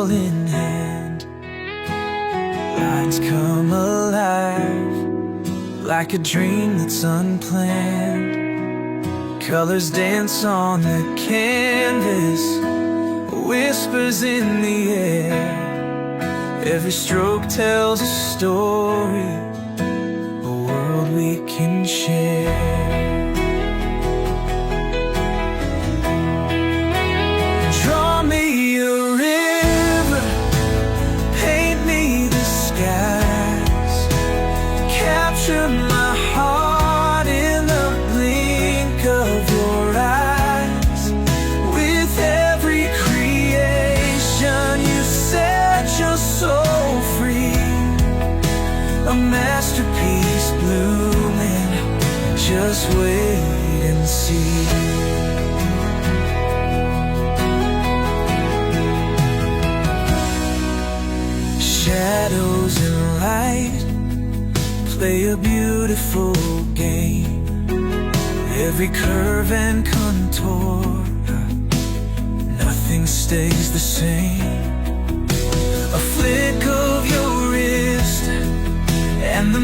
pencil in hand. Lines come alive, like a dream that's unplanned. Colors dance on the canvas, whispers in the air. Every stroke tells a story, a world we can share. Draw me a river, paint me the skies, capture my heart in the blink of your eyes. With every creation you set your soul free, a masterpiece blooming, just wait and see. Shadows and light play a beautiful game. Every curve and contour, nothing stays the same. A flick of your wrist and the